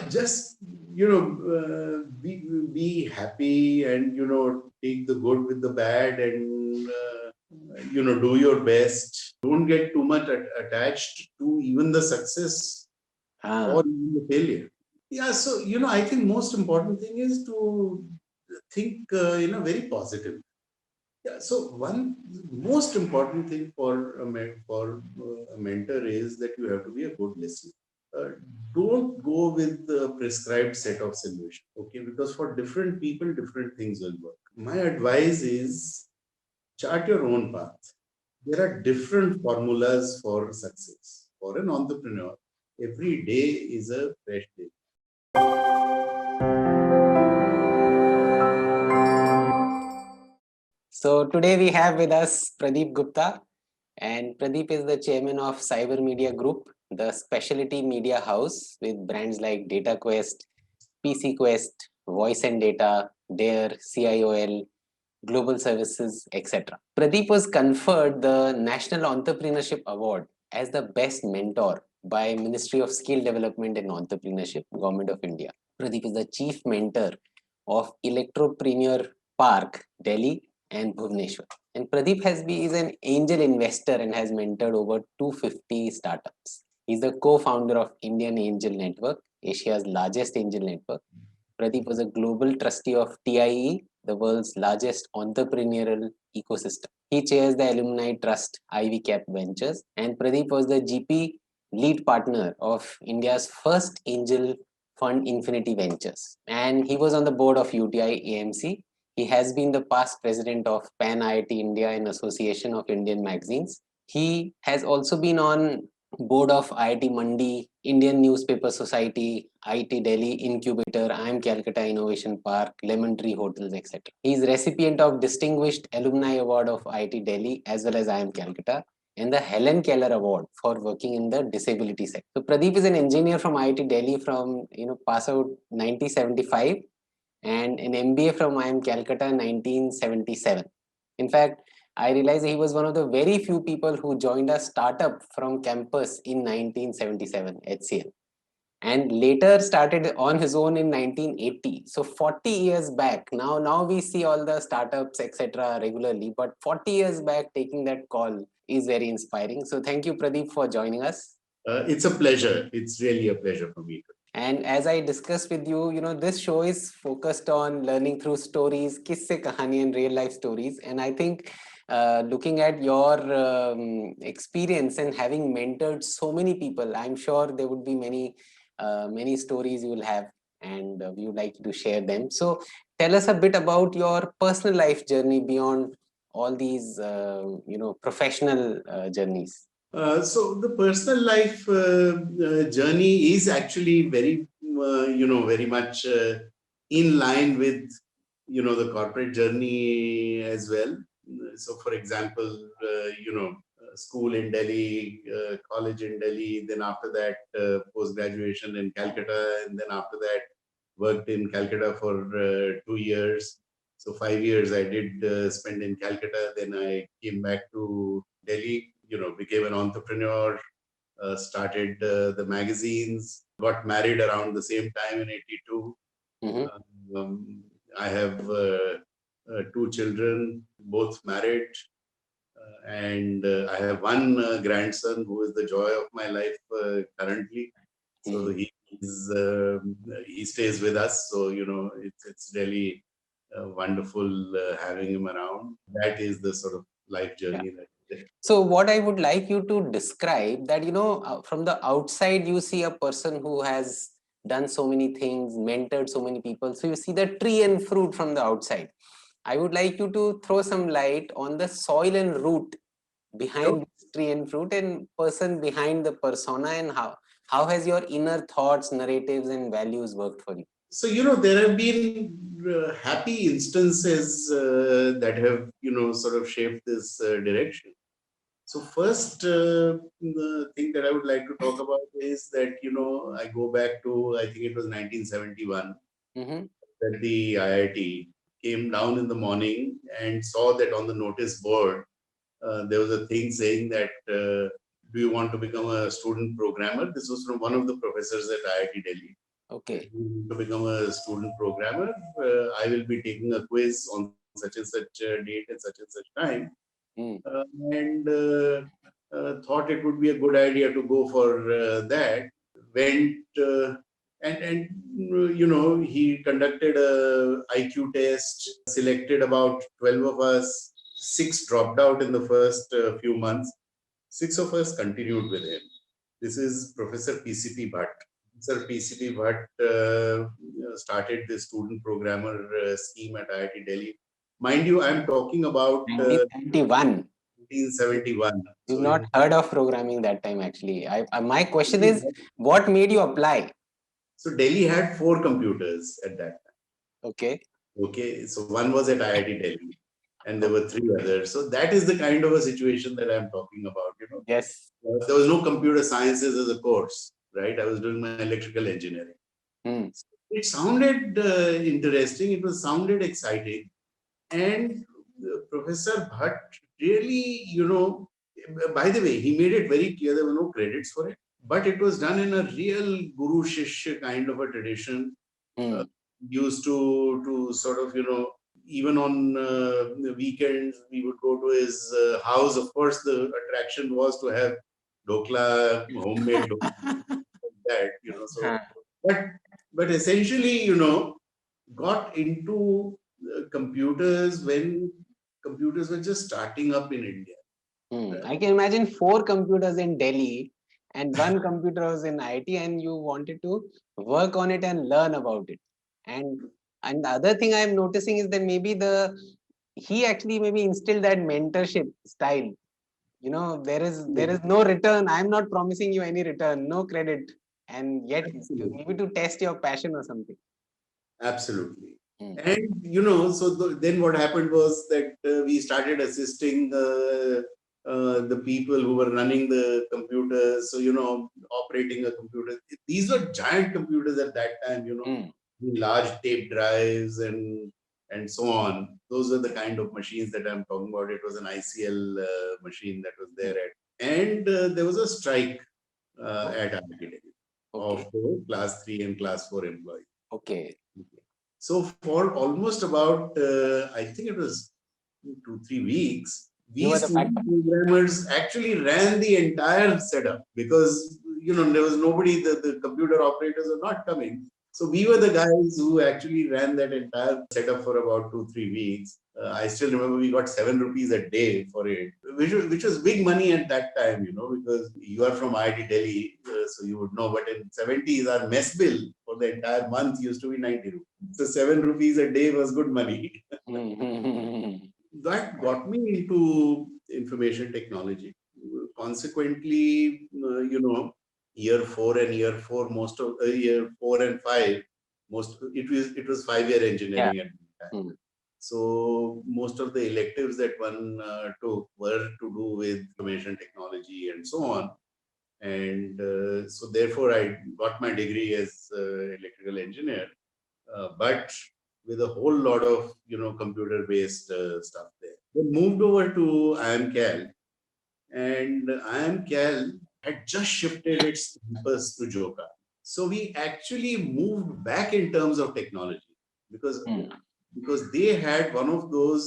Just, be happy and, take the good with the bad and, do your best. Don't get too much attached to even the success or Ah, even the failure. Yeah, so, I think most important thing is to think, very positive. Yeah, so one most important thing for a mentor is that you have to be a good listener. uh, don't go with the prescribed set of solution, okay, because for different people different things will work. My advice is chart your own path. There are different formulas for success for an entrepreneur. Every day is a fresh day. so today we have with us Pradeep Gupta, and Pradeep is the chairman of Cybermedia Group, the specialty media house with brands like DataQuest, PC Quest, Voice and Data, Dare, CIOL, Global Services, etc. Pradeep was conferred the National Entrepreneurship Award as the best mentor by Ministry of Skill Development and Entrepreneurship, Government of India. Pradeep is the chief mentor of Electropreneur Park, Delhi and Bhubaneswar. And Pradeep is an angel investor and has mentored over 250 startups. He's the co-founder of Indian Angel Network, Asia's largest angel network. Pradeep was a global trustee of TIE, the world's largest entrepreneurial ecosystem. He chairs the alumni trust Ivy Cap Ventures, and Pradeep was the GP lead partner of India's first angel fund, Infinity Ventures. And he was on the board of UTI AMC. He has been the past president of Pan IIT India and Association of Indian Magazines. He has also been on board of IIT Mandi, Indian Newspaper Society, IIT Delhi Incubator, IIM Calcutta Innovation Park, Lemon Tree Hotels, etc. He is recipient of Distinguished Alumni Award of IIT Delhi as well as IIM Calcutta and the Helen Keller Award for working in the disability sector. So Pradeep is an engineer from IIT Delhi from pass out 1975 and an MBA from IIM Calcutta 1977. In fact, I realized he was one of the very few people who joined a startup from campus in 1977, HCL, and later started on his own in 1980. So 40 years back. Now we see all the startups, etc. regularly, but 40 years back taking that call is very inspiring. So thank you, Pradeep, for joining us. It's a pleasure. It's really a pleasure for me. And as I discussed with you, this show is focused on learning through stories, kisse kahani and real life stories. And I think looking at your experience and having mentored so many people, I'm sure there would be many stories you will have, and we would like you to share them. So tell us a bit about your personal life journey beyond all these, professional journeys. So the personal life journey is actually very, very much in line with, the corporate journey as well. So, for example, school in Delhi, college in Delhi, then after that, post graduation in Calcutta, and then after that, worked in Calcutta for 2 years. So 5 years I did spend in Calcutta. Then I came back to Delhi, became an entrepreneur, started the magazines, got married around the same time in 82. Mm-hmm. Um, I have two children, both married, and I have one grandson who is the joy of my life currently. So Mm-hmm. he stays with us. So it's really wonderful having him around. That is the sort of life journey that. So what I would like you to describe that, from the outside, you see a person who has done so many things, mentored so many people. So you see the tree and fruit from the outside. I would like you to throw some light on the soil and root behind this tree and fruit and person behind the persona, and how has your inner thoughts, narratives and values worked for you? So, there have been happy instances that have, sort of shaped this direction. So first, the thing that I would like to talk about is that, I go back to, I think it was 1971, Mm-hmm. that the IIT came down in the morning and saw that on the notice board, there was a thing saying that, do you want to become a student programmer? This was from one of the professors at IIT Delhi. Okay. To become a student programmer, I will be taking a quiz on such and such date and such time. Hmm. And thought it would be a good idea to go for that. Went and he conducted a IQ test, selected about 12 of us. 6 dropped out in the first few months. 6 of us continued with him. This is Professor PCP Bhatt. Sir PCP Bhatt started the student programmer scheme at IIT Delhi. Mind you, I'm talking about 1971. 1971. We've So not heard of programming that time actually. My question is, what made you apply? so Delhi had 4 computers at that time. Okay. Okay, so one was at IIT Delhi, and there Okay. were 3 others. So that is the kind of a situation that I'm talking about. Yes. There was no computer sciences as a course, right? I was doing my electrical engineering. Hmm. It sounded interesting. It was sounded exciting, and Professor Bhatt really, by the way, he made it very clear there were no credits for it, but it was done in a real Guru Shishya kind of a tradition. Hmm. Uh, used to sort of, even on the weekends, we would go to his house. Of course, the attraction was to have dokla, homemade dokla, that, so, Huh. but, but essentially, got into computers when computers were just starting up in India. I can imagine 4 computers in Delhi and 1 computer was in IT, and you wanted to work on it and learn about it. And the other thing I'm noticing is that maybe he actually maybe instilled that mentorship style. There is no return. I'm not promising you any return, no credit, and yet maybe Absolutely. to test your passion or something. Absolutely. Hmm. And, so then what happened was that we started assisting the people who were running the computers. So, operating a computer. These were giant computers at that time, Hmm. large tape drives and so on. Those are the kind of machines that I'm talking about. It was an ICL machine that was there and there was a strike at IIT Okay. of the class 3 and class 4 employees. Okay. So for almost about, I think it was 2, 3 weeks, You we were the student backup. programmers actually ran the entire setup because, there was nobody, the computer operators were not coming. So we were the guys who actually ran that entire setup for about 2, 3 weeks. I still remember we got 7 rupees a day for it, which was big money at that time, because you are from IIT Delhi, so you would know. But in 70s, our mess bill for the entire month used to be 90 rupees. So 7 rupees a day was good money. That got me into information technology. Consequently, year 4 most of year 4 and 5, it was 5-year Yeah. engineering at that time. Hmm. So most of the electives that one took were to do with information technology and so on. And so therefore, I got my degree as electrical engineer, but with a whole lot of computer-based stuff there. Then moved over to IMCAL, and IMCAL had just shifted its campus to Joka. So we actually moved back in terms of technology because Hmm. because they had one of those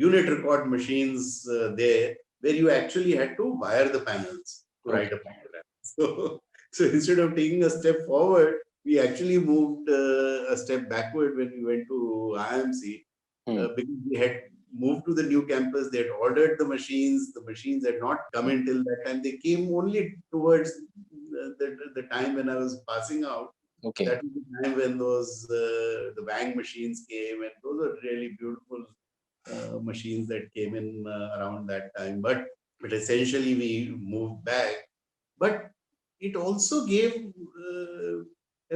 unit record machines there where you actually had to wire the panels to Okay. write a program. So instead of taking a step forward, we actually moved a step backward when we went to IMC Hmm. because we had moved to the new campus. They had ordered the machines. The machines had not come in till that time. They came only towards the time when I was passing out. Okay. That was the time when those the Wang machines came, and those are really beautiful machines that came in around that time. But essentially, we moved back. But it also gave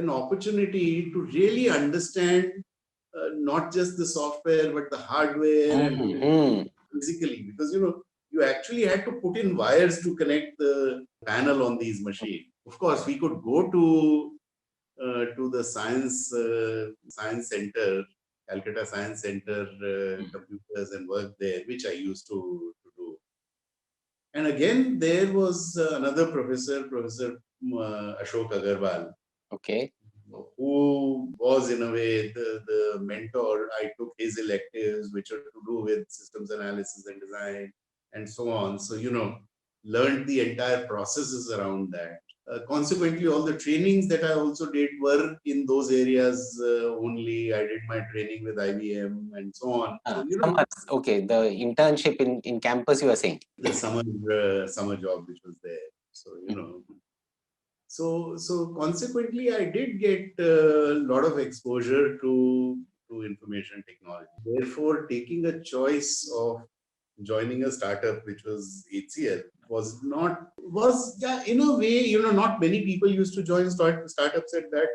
an opportunity to really understand not just the software but the hardware and Hmm. physically, because you actually had to put in wires to connect the panel on these machines. Of course, we could go to the science center, Calcutta Science Center computers and work there, which I used to do. And again, there was another professor, Professor Ashok Agarwal. Okay. who was in a way the mentor. I took his electives, which are to do with systems analysis and design and so on. So, learned the entire processes around that. Consequently, all the trainings that I also did were in those areas only. I did my training with IBM and so on. So, Summers, okay, the internship in campus you are saying. the summer job which was there. So, so consequently, I did get a lot of exposure to information technology. Therefore, taking a choice of joining a startup, which was HCL, was yeah, in a way, not many people used to join startups at that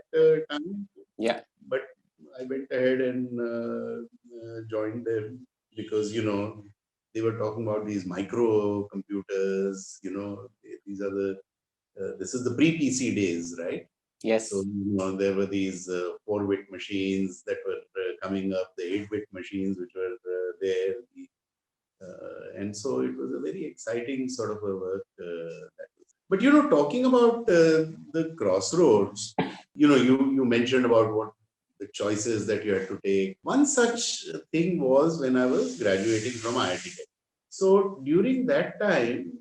time. Yeah. But I went ahead and joined them because they were talking about these micro computers. These are this is the pre-PC days, right? Yes. So there were these 4-bit machines that were coming up, the 8-bit machines which were there, and so it was a very exciting sort of a work. But talking about the crossroads, you mentioned about what the choices that you had to take. One such thing was when I was graduating from IIT. So during that time,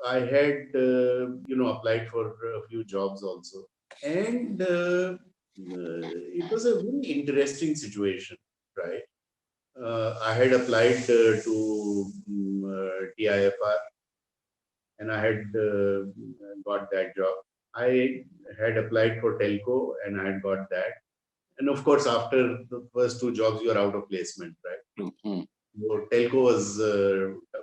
I had applied for a few jobs also, and it was a very interesting situation, right? I had applied to TIFR, and I had got that job. I had applied for telco, and I had got that. And of course, after the first two jobs, you are out of placement, right? Mm-hmm. Your telco was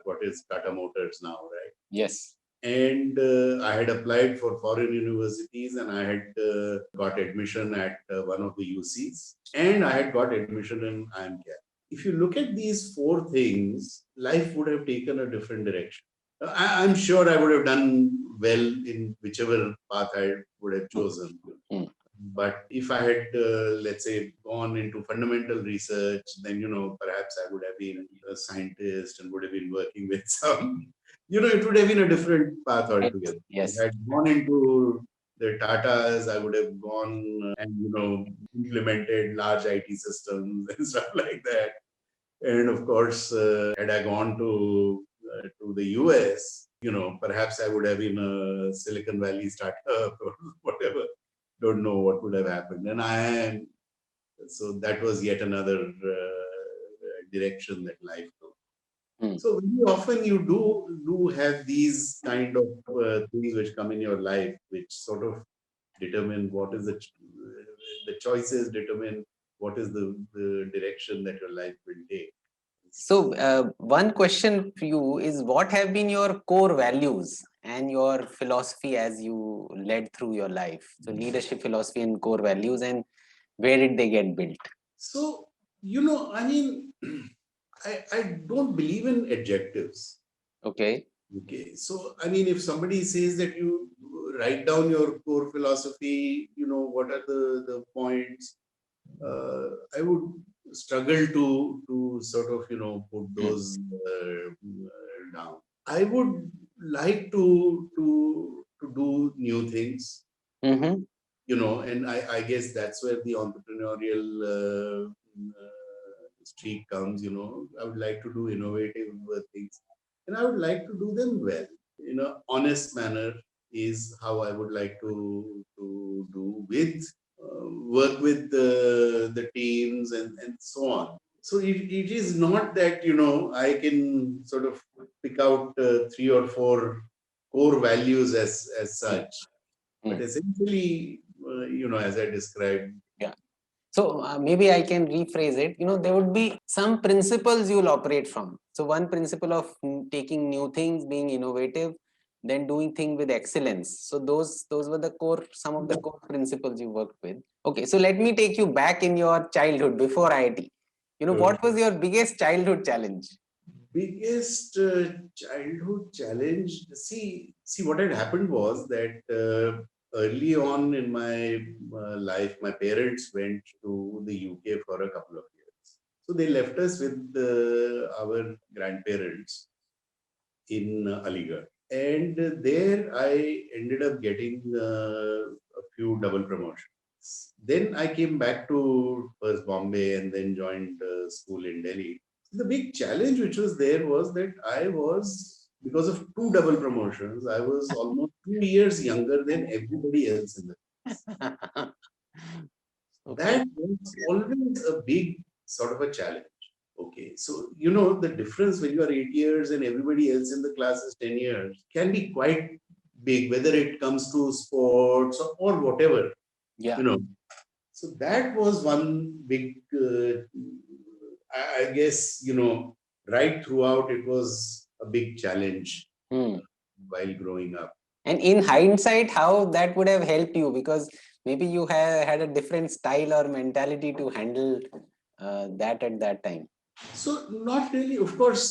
what is Tata Motors now, right? Yes. And I had applied for foreign universities, and I had got admission at one of the UCs, and I had got admission in IMCAP. If you look at these four things, life would have taken a different direction. I'm sure I would have done well in whichever path I would have chosen. Mm. But if I had, let's say, gone into fundamental research, then, perhaps I would have been a scientist and would have been working with some, it would have been a different path altogether. Yes. If I had gone into the Tatas, I would have gone and, implemented large IT systems and stuff like that. And of course, had I gone to the US, perhaps I would have been a Silicon Valley startup or whatever. Don't know what would have happened. And so that was yet another direction that life took. So very often you do have these kind of things which come in your life, which sort of determine what is the choices determine what is the direction that your life will take. So one question for you is, what have been your core values and your philosophy as you led through your life? So leadership philosophy and core values, and where did they get built? So, I mean, I don't believe in adjectives. Okay. Okay. So, I mean, if somebody says that you write down your core philosophy, what are the points, I would struggle to sort of, put those down. I would like to do new things. Mm-hmm. And I guess that's where the entrepreneurial streak comes. I would like to do innovative things, and I would like to do them well in a honest manner. Is how I would like to do with work with the teams and so on. So it is not that I can sort of pick out 3 or 4 core values as such, but essentially, as I described. Yeah. So maybe I can rephrase it. There would be some principles you'll operate from. So one principle of taking new things, being innovative, then doing things with excellence. So those were some of the core principles you worked with. Okay, so let me take you back in your childhood before IIT. What was your biggest childhood challenge? Biggest childhood challenge. See, what had happened was that early on in my life, my parents went to the UK for a couple of years. So they left us with our grandparents in Aligarh. And there I ended up getting a few double promotions. Then I came back to first Bombay and then joined school in Delhi. The big challenge which was there was that I was, because of two double promotions, I was almost 2 years younger than everybody else in the class. Okay. That was always a big sort of a challenge. Okay, so the difference when you are 8 years and everybody else in the class is 10 years can be quite big, whether it comes to sports or whatever, Yeah. you know. So that was one big, I guess, right throughout, it was a big challenge Hmm. while growing up. And in hindsight, how that would have helped you, because maybe you have had a different style or mentality to handle that at that time. So not really. Of course,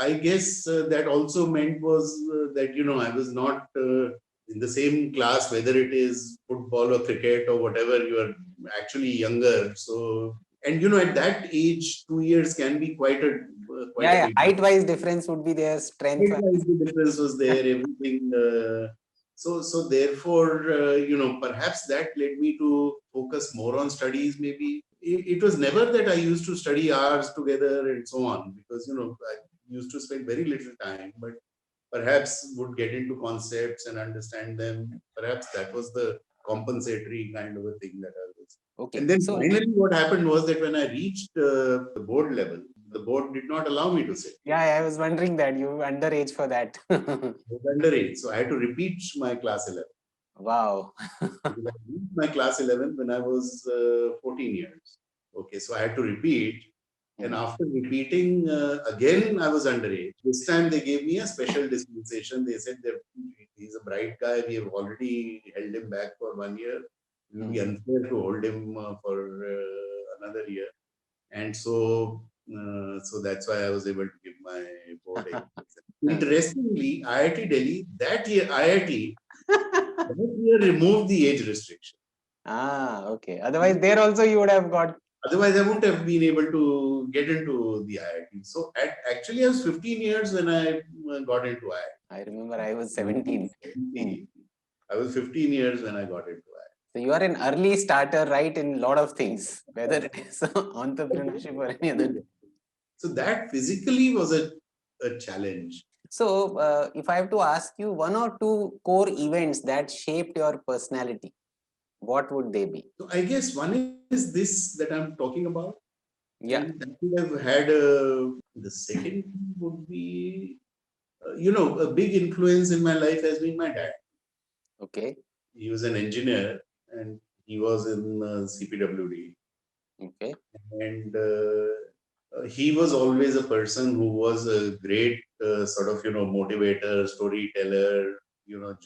I guess that also meant was that I was not in the same class, whether it is football or cricket or whatever. You are actually younger, so and at that age, 2 years can be quite Yeah, a yeah. big. Height-wise difference would be there, strength-wise. Height-wise, the difference was there. Everything. So therefore, perhaps that led me to focus more on studies. Maybe it was never that I used to study hours together and so on, because I used to spend very little time, but perhaps would get into concepts and understand them. Perhaps that was the compensatory kind of a thing that I was. Okay. And then So, finally, what happened was that when I reached the board level, the board did not allow me to sit. yeah, I was wondering that you were underage for that. I was underage, so I had to repeat my class 11. Wow. Because I reached my class 11 when I was 14 years. Okay, so I had to repeat. And Hmm. after repeating again, I was underage. This time they gave me a special dispensation. They said that he's a bright guy. We have already held him back for 1 year. It would be Hmm. unfair to hold him for another year. And so that's why I was able to give my board exam. Interestingly, IIT Delhi, that year, IIT, that year removed the age restriction. Ah, okay. Otherwise, there also you would have got. Otherwise, I wouldn't have been able to get into the IIT. So actually, I was 15 years when I got into I remember I was IIT. 17. Hmm. I was 15 years when I got into So you are an early starter, right, in a lot of things, whether it is entrepreneurship or any other. IIT. So that physically was a challenge. So if I have to ask you one or two core events that shaped your personality, what would they be? So I guess one is this that I'm talking about. Yeah. And that would have had the second would be, a big influence in my life has been my dad. Okay. He was an engineer and he was in CPWD. Okay. And he was always a person who was a great sort of, motivator, storyteller,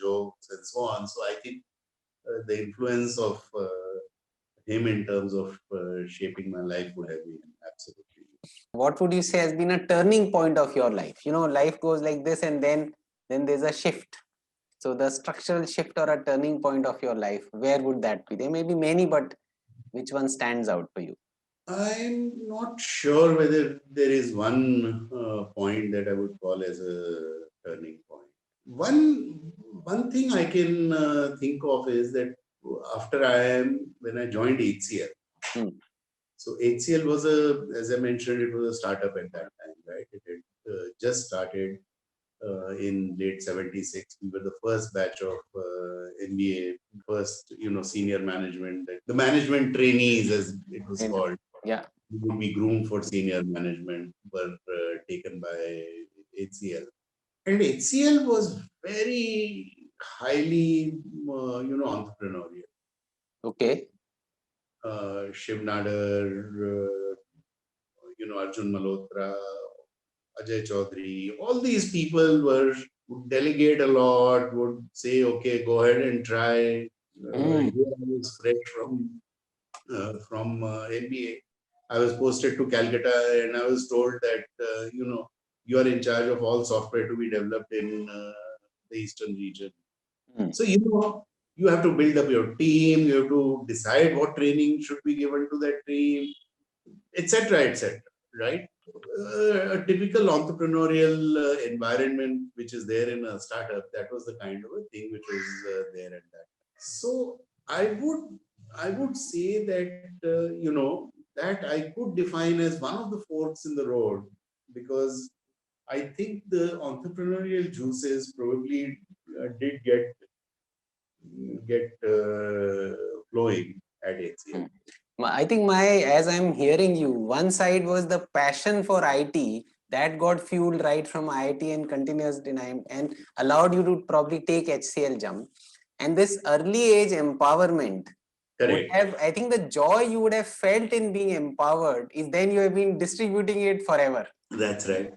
jokes and so on. So I think the influence of him in terms of shaping my life would have been absolutely. What would you say has been a turning point of your life? Life goes like this, and then there's a shift. So the structural shift or a turning point of your life, where would that be? There may be many, but which one stands out for you? I'm not sure whether there is one point that I would call as a turning point. One thing I can think of is that after when I joined HCL. Hmm. So HCL was as I mentioned, it was a startup at that time, right? It had just started in late '76. We were the first batch of MBA, first senior management, the management trainees as it was called. Yeah. Would be groomed for senior management were taken by HCL. And HCL was very highly, entrepreneurial. Okay. Shiv Nadar, Arjun Malhotra, Ajay Chaudhary, all these people would delegate a lot, would say, okay, go ahead and try. Here I was fresh from MBA. I was posted to Calcutta and I was told that, you are in charge of all software to be developed in the Eastern region. Hmm. So, you have to build up your team, you have to decide what training should be given to that team, etc., right? A typical entrepreneurial environment which is there in a startup, that was the kind of a thing which was there at that. So I would I would say that, that I could define as one of the forks in the road, because I think the entrepreneurial juices probably did get flowing at HCL. Hmm. I think as I'm hearing you, one side was the passion for IT that got fueled right from IIT and continues and allowed you to probably take HCL jump. And this early age empowerment would Correct. have, I think the joy you would have felt in being empowered is then you have been distributing it forever. That's right.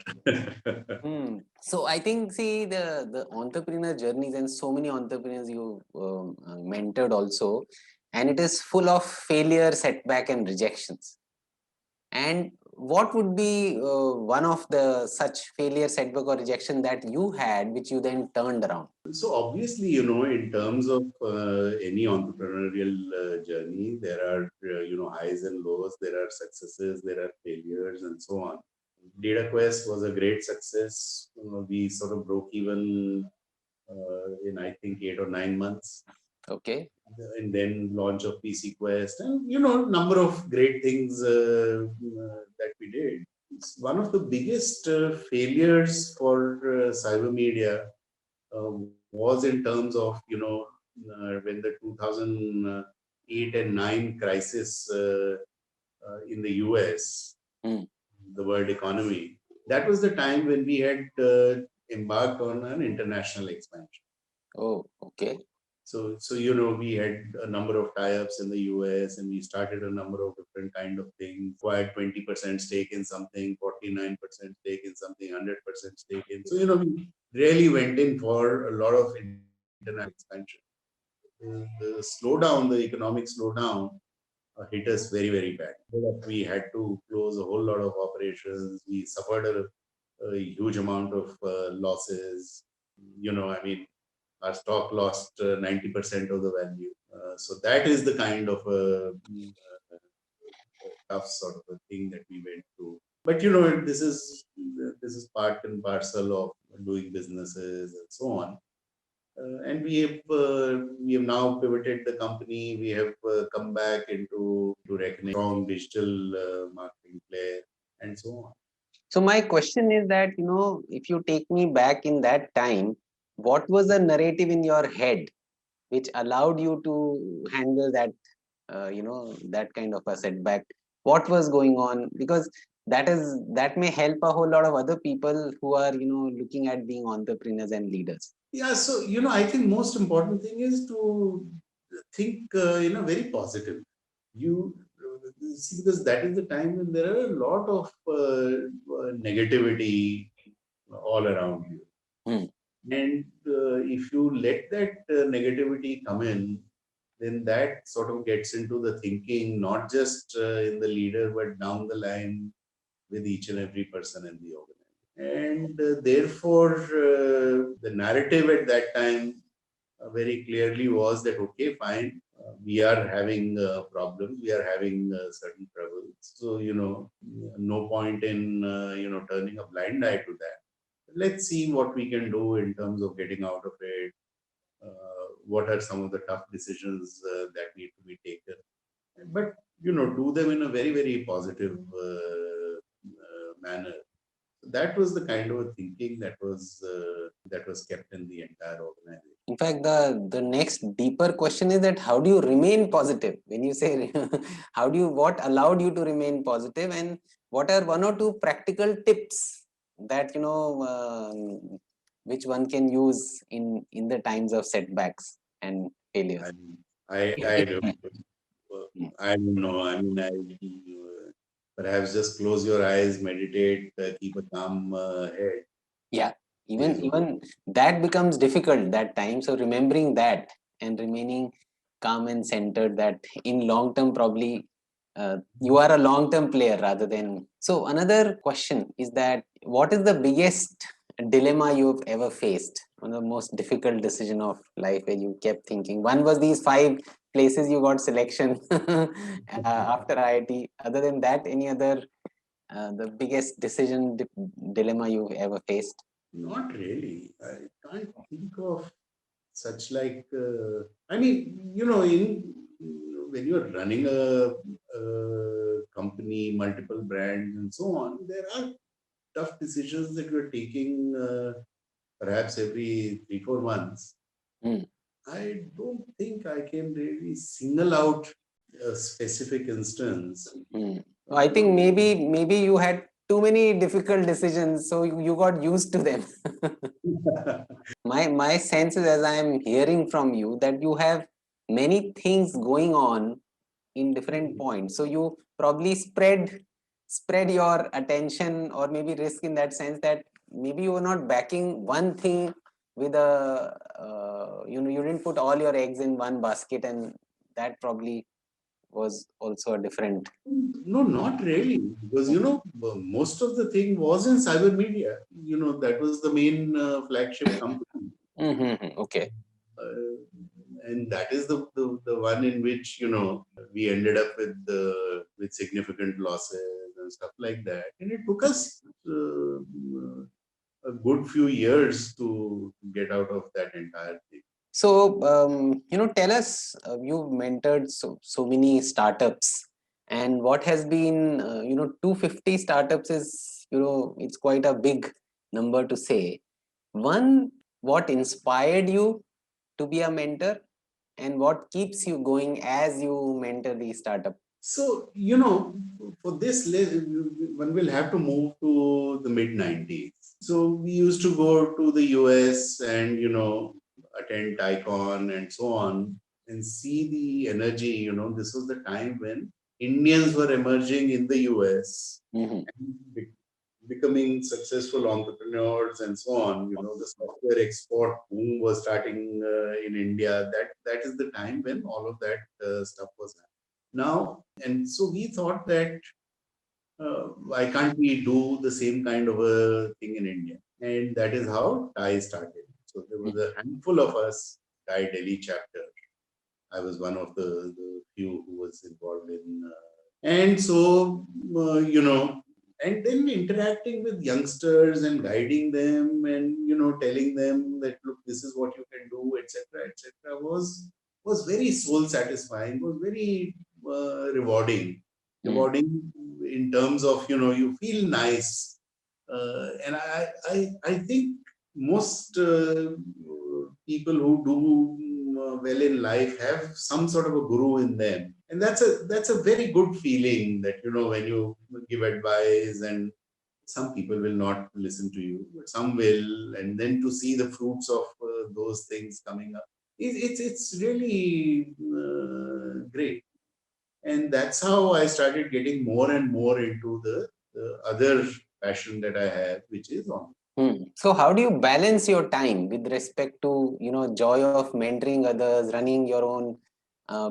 So I think, see, the entrepreneur journeys and so many entrepreneurs you mentored also, and it is full of failure, setback, and rejections. And what would be one of the such failure, setback, or rejection that you had, which you then turned around? So obviously, in terms of any entrepreneurial journey, there are highs and lows, there are successes, there are failures, and so on. Data Quest was a great success. We sort of broke even in, I think, 8 or 9 months, Okay. and then launch of PC Quest, and number of great things that we did. It's one of the biggest failures for cyber was in terms of when the 2008 and 9 crisis in the US, Mm. the world economy. That was the time when we had embarked on an international expansion. Oh, okay. So we had a number of tie-ups in the US, and we started a number of different kind of things. Acquired 20% stake in something, 49% stake in something, 100% stake in. So we really went in for a lot of international expansion. The slowdown, the economic slowdown, hit us very, very bad. We had to close a whole lot of operations. We suffered a huge amount of losses. I mean, our stock lost 90% of the value. So that is the kind of tough sort of a thing that we went through. But this is part and parcel of doing businesses and so on. And we have now pivoted the company. We have come back into recognition, strong digital marketing player, and so on. So my question is that, if you take me back in that time, what was the narrative in your head which allowed you to handle that, that kind of a setback? What was going on? Because that may help a whole lot of other people who are, looking at being entrepreneurs and leaders. Yeah, so I think most important thing is to think, very positive. You see, because that is the time when there are a lot of negativity all around you. Hmm. And if you let that negativity come in, then that sort of gets into the thinking, not just in the leader, but down the line with each and every person in the organization. And therefore, the narrative at that time very clearly was that, okay, fine, we are having problems, we are having certain troubles. So, no point in, turning a blind eye to that. Let's see what we can do in terms of getting out of it. What are some of the tough decisions that need to be taken? But, do them in a very, very positive manner. That was the kind of thinking that was kept in the entire organization. In fact, the next deeper question is that how do you remain positive? When you say what allowed you to remain positive, and what are one or two practical tips that which one can use in the times of setbacks and failures? I mean, I don't I don't know. I mean, perhaps just close your eyes, meditate, keep a calm head. Yeah, Is even that becomes difficult that time. So remembering that and remaining calm and centered, that in long term probably you are a long term player rather than. So another question is that what is the biggest dilemma you've ever faced? One of the most difficult decision of life where you kept thinking. One was these 5 places you got selection after IIT. Other than that, any other the biggest dilemma you've ever faced? not really. I can't think of such like. I mean, in when you're running a company, multiple brands, and so on, there are tough decisions that you're taking perhaps every 3-4 months. Mm. I don't think I can really single out a specific instance. Mm. I think maybe you had too many difficult decisions, so you got used to them. My sense is, as I am hearing from you, that you have many things going on in different points. So you probably spread your attention, or maybe risk, in that sense that maybe you were not backing one thing with a you didn't put all your eggs in one basket, and that probably was also a different. No, not really, because most of the thing was in cyber media. That was the main flagship company. Mm-hmm. Okay. Uh, and that is the one in which we ended up with significant losses and stuff like that, and it took us a good few years to get out of that entire thing. So, tell us, you've mentored so many startups, and what has been, 250 startups is, it's quite a big number to say. One, what inspired you to be a mentor, and what keeps you going as you mentor these startups? So, for this, one will have to move to the mid 90s. So, we used to go to the US and, attend Icon and so on and see the energy. This was the time when Indians were emerging in the US Mm-hmm. and becoming successful entrepreneurs and so on. The software export boom was starting in India. That is the time when all of that stuff was happening. Now, and so we thought that why can't we do the same kind of a thing in India? And that is how TIE started. So there was a handful of us, TIE Delhi chapter. I was one of the few who was involved in. And so, and then interacting with youngsters and guiding them and, telling them that, look, this is what you can do, etc., was very soul satisfying, was very rewarding in terms of, you feel nice. And I think most people who do well in life have some sort of a guru in them, and that's a very good feeling that when you give advice, and some people will not listen to you, but some will, and then to see the fruits of those things coming up, it's really great. And that's how I started getting more and more into the other passion that I have, which is on. So how do you balance your time with respect to, joy of mentoring others, running your own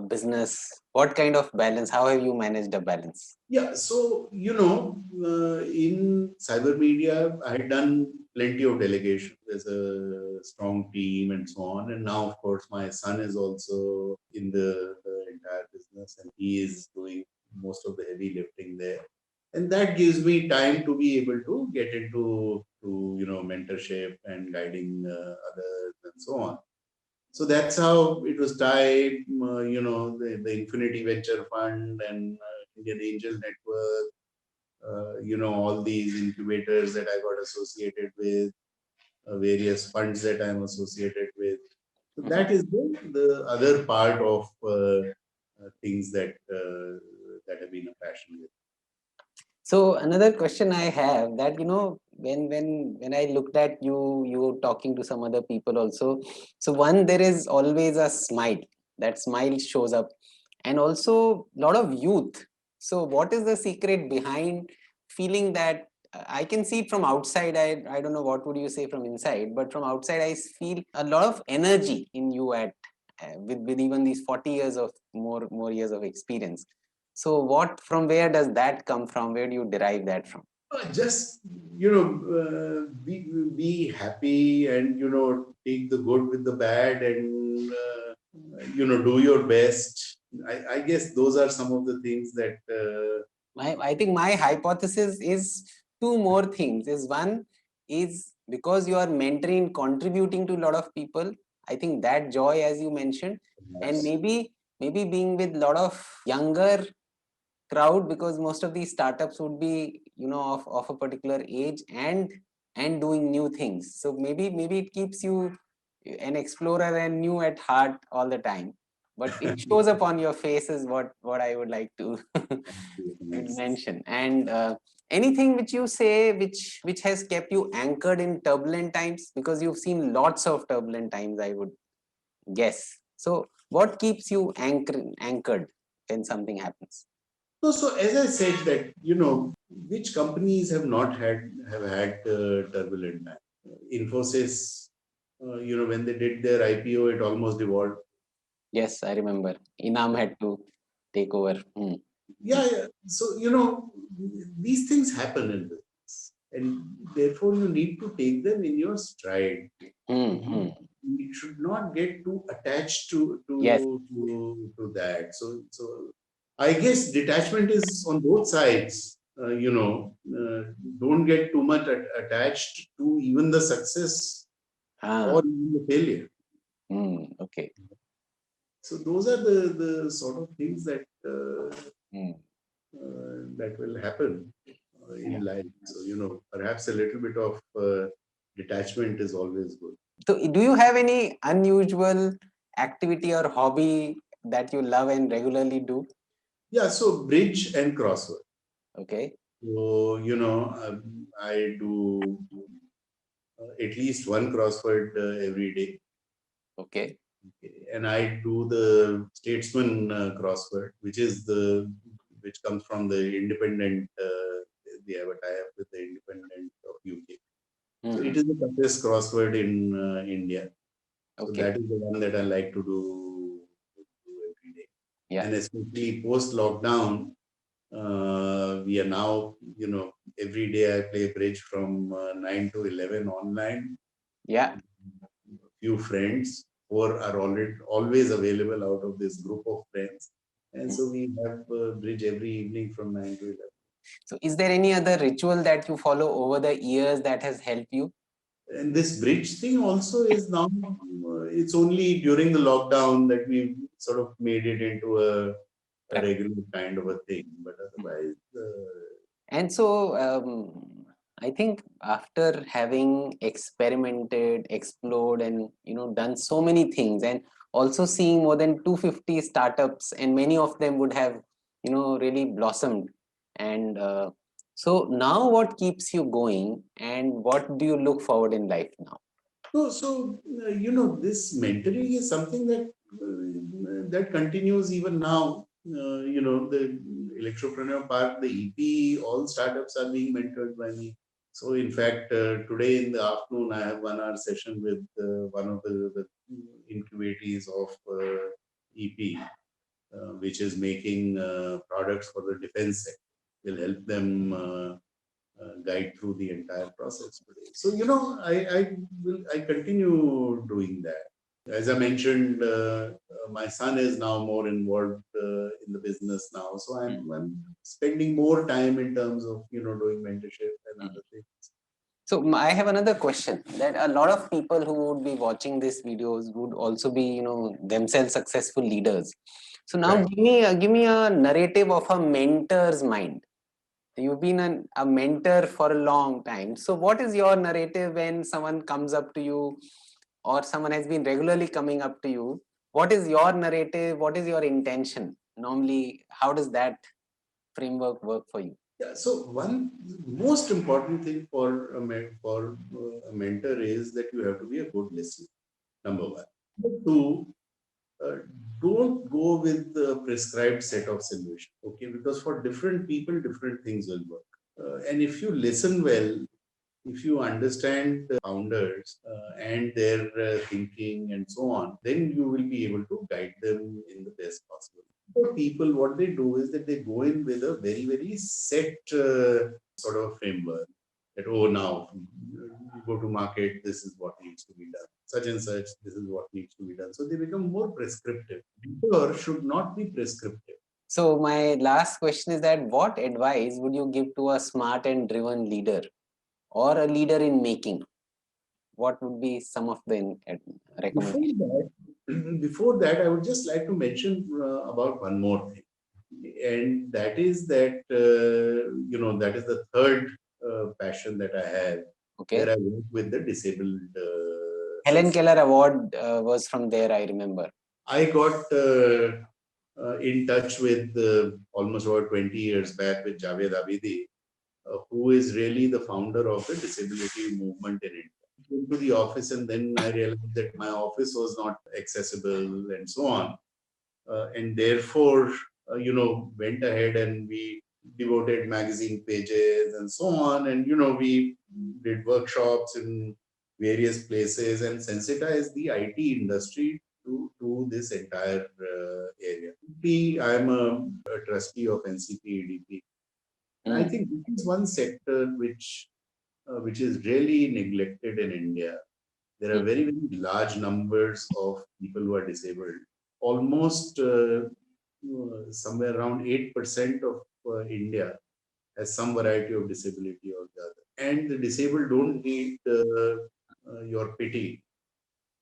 business? What kind of balance? How have you managed a balance? Yeah, so in cyber media, I had done plenty of delegation. There's a strong team and so on. And now, of course, my son is also in the entire business, and he is doing most of the heavy lifting there. And that gives me time to be able to get into mentorship and guiding others and so on. So that's how it was tied, the Infinity Venture Fund and Indian Angel Network, all these incubators that I got associated with, various funds that I'm associated with. So that is the other part of things that have been a passion with. So another question I have, that when I looked at you talking to some other people also. So one, there is always a smile. That smile shows up, and also a lot of youth. So what is the secret behind feeling that? I can see it from outside. I don't know what would you say from inside, but from outside I feel a lot of energy in you at with even these 40 years of more years of experience. So from where does that come from? Where do you derive that from? Just be happy, and take the good with the bad, and do your best. I guess those are some of the things that I think my hypothesis is two more things. Is one is because you are mentoring, contributing to a lot of people. I think that joy, as you mentioned, and perhaps. maybe maybe being with a lot of younger crowd, because most of these startups would be, of a particular age and doing new things. So maybe it keeps you an explorer and new at heart all the time, but it shows up on your face is what I would like to Nice. mention. And anything which you say which has kept you anchored in turbulent times, because you've seen lots of turbulent times, I would guess. So what keeps you anchored when something happens? So as I said that, which companies have had turbulent time? Infosys, when they did their IPO, it almost devolved. Yes, I remember. Inam had to take over. Yeah, yeah. So, these things happen in business, and therefore you need to take them in your stride. You should not get too attached to Yes. that. So I guess detachment is on both sides. Don't get too much attached to even the success or even the failure. Okay. So those are the sort of things that that will happen in life. So perhaps a little bit of detachment is always good. So do you have any unusual activity or hobby that you love and regularly do? Yeah, so bridge and crossword. Okay. So, I do at least one crossword every day. Okay. Okay. And I do the statesman crossword, which comes from the independent, they have a tie-up with the independent of UK. So it is the toughest crossword in India. So Okay. that is the one that I like to do every day. Yeah. And especially post-lockdown, we are now, every day I play bridge from 9 to 11 online. Yeah. Few friends who are already always available out of this group of friends. And so we have bridge every evening from 9 to 11. So is there any other ritual that you follow over the years that has helped you? And this bridge thing also is now, it's only during the lockdown that we sort of made it into a regular kind of a thing. But otherwise, And so I think after having experimented, explored, and done so many things, and also seeing more than 250 startups, and many of them would have really blossomed. And so now, what keeps you going, and what do you look forward in life now? this mentoring is something that continues even now. The Electropreneur Park, the EP, all startups are being mentored by me. So, in fact, today in the afternoon, I have 1 hour session with one of the incubators of EP, which is making products for the defense sector. Will help them guide through the entire process today. So, I continue doing that. As I mentioned, my son is now more involved in the business now. So I'm spending more time in terms of, doing mentorship and other things. So I have another question, that a lot of people who would be watching these videos would also be, themselves successful leaders. So now Right. give me a narrative of a mentor's mind. You've been a mentor for a long time. So what is your narrative when someone comes up to you, or someone has been regularly coming up to you? What is your narrative? What is your intention? Normally, how does that framework work for you? Yeah. So one most important thing for a mentor is that you have to be a good listener. Number one. Number two, uh, don't go with the prescribed set of solutions. Okay, because for different people, different things will work. And if you listen well, if you understand the founders and their thinking and so on, then you will be able to guide them in the best possible. For people, what they do is that they go in with a very, very set sort of framework that, oh, now you go to market, this is what needs to be done. Such and such, this is what needs to be done. So they become more prescriptive. Or should not be prescriptive. So my last question is that what advice would you give to a smart and driven leader, or a leader in making? What would be some of the Before recommendations? that, before that, I would just like to mention about one more thing, and that is that that is the third passion that I have, Okay. where I work with the disabled Helen section. Keller Award was from there, I remember. I got in touch with almost about 20 years back with Javed Abidi, who is really the founder of the disability movement in India. Came to the office, and then I realized that my office was not accessible and so on. And therefore, went ahead and we devoted magazine pages and so on. And, we did workshops in various places and sensitized the IT industry to this entire area. I'm a trustee of NCP-EDP. And I think this is one sector which is really neglected in India. There are very, very large numbers of people who are disabled. Almost somewhere around 8% of India has some variety of disability or the other. And the disabled don't need your pity,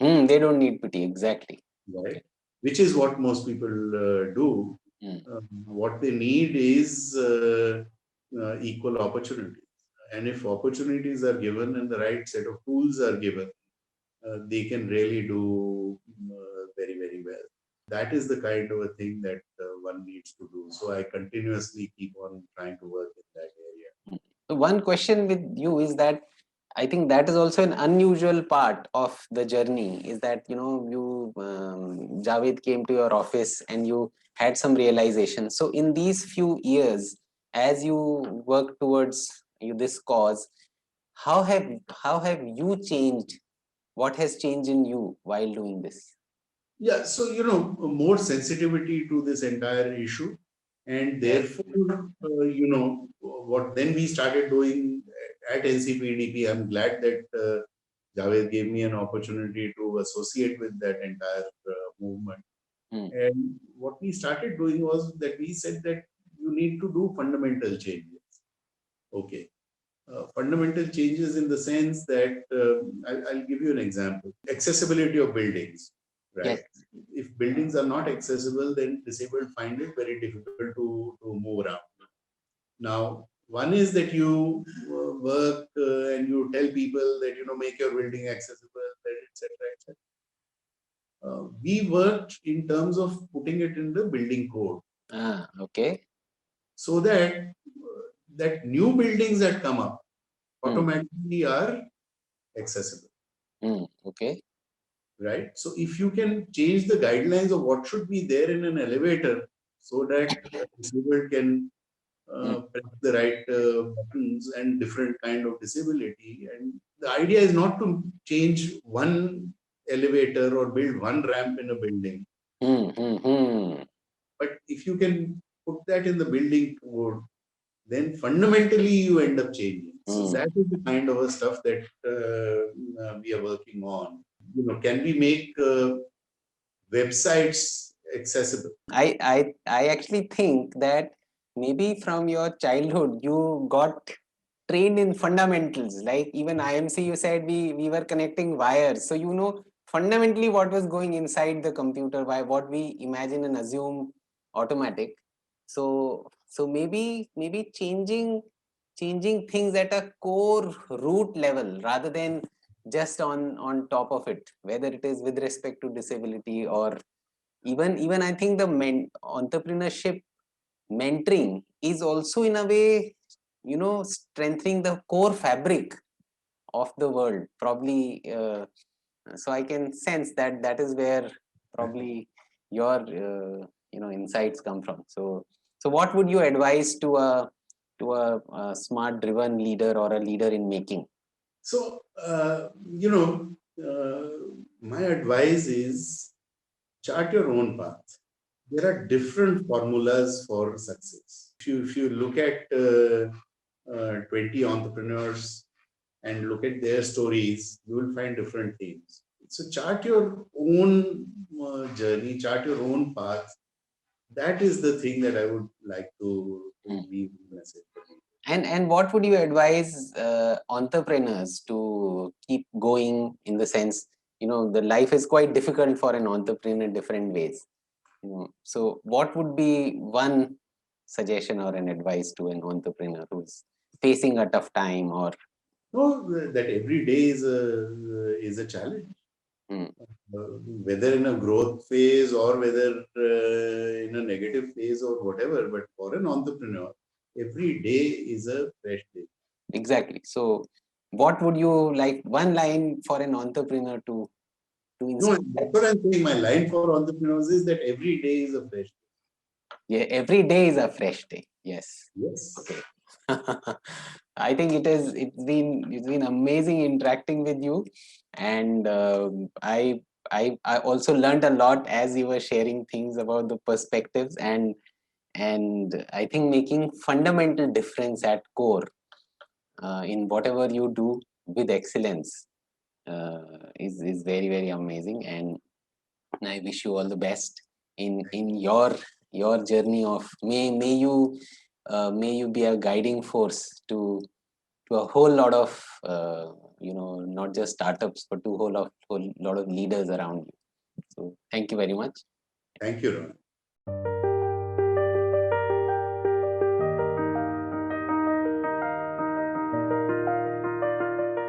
They don't need pity, exactly. right? Which is what most people do. What they need is equal opportunities. And if opportunities are given and the right set of tools are given, they can really do very, very well. That is the kind of a thing that one needs to do. So I continuously keep on trying to work in that area. So one question with you is that I think that is also an unusual part of the journey, is that Javed came to your office and you had some realization. So in these few years, as you work towards this cause, how have you changed? What has changed in you while doing this? Yeah, so more sensitivity to this entire issue, and therefore, what then we started doing at NCPDP. I'm glad that Javed gave me an opportunity to associate with that entire movement. And what we started doing was that we said that you need to do fundamental changes. Okay. Fundamental changes in the sense that I'll give you an example. Accessibility of buildings, right? Yes. If buildings are not accessible, then disabled find it very difficult to move around. Now, one is that you work and you tell people that make your building accessible, etc., etc. We worked in terms of putting it in the building code. Okay. So that new buildings that come up automatically are accessible. Okay. Right. So if you can change the guidelines of what should be there in an elevator so that disabled can press the right buttons and different kind of disability. And the idea is not to change one elevator or build one ramp in a building. But if you can put that in the building code, then fundamentally you end up changing. So that is the kind of a stuff that we are working on. Can we make websites accessible? I actually think that maybe from your childhood you got trained in fundamentals. Like even IMC, you said we were connecting wires, so fundamentally what was going inside the computer, by what we imagine and assume automatic. So maybe changing things at a core root level rather than just on top of it, whether it is with respect to disability or even I think the entrepreneurship mentoring is also in a way strengthening the core fabric of the world probably. So I can sense that is where probably your insights come from. So what would you advise to a smart driven leader or a leader in making? So, my advice is chart your own path. There are different formulas for success. If you look at 20 entrepreneurs and look at their stories, you will find different themes. So chart your own journey, chart your own path. That is the thing that I would like to leave the message for you. And what would you advise entrepreneurs to keep going, in the sense, the life is quite difficult for an entrepreneur in different ways. So what would be one suggestion or an advice to an entrepreneur who's facing a tough time or No, that every day is a challenge. mm, Whether in a growth phase or whether in a negative phase or whatever, but for an entrepreneur, every day is a fresh day. exactly. So what would you like one line for an entrepreneur to No, inspire? that's what I'm saying. My line for entrepreneurs is that every day is a fresh day. Yeah, every day is a fresh day. Yes. Yes. Okay. I think it's been amazing interacting with you, and I also learned a lot as you were sharing things about the perspectives, and I think making fundamental difference at core in whatever you do with excellence is very, very amazing, and I wish you all the best in your journey of may you be a guiding force to a whole lot of not just startups but to whole lot of leaders around you. So thank you very much. Thank you, Rohan.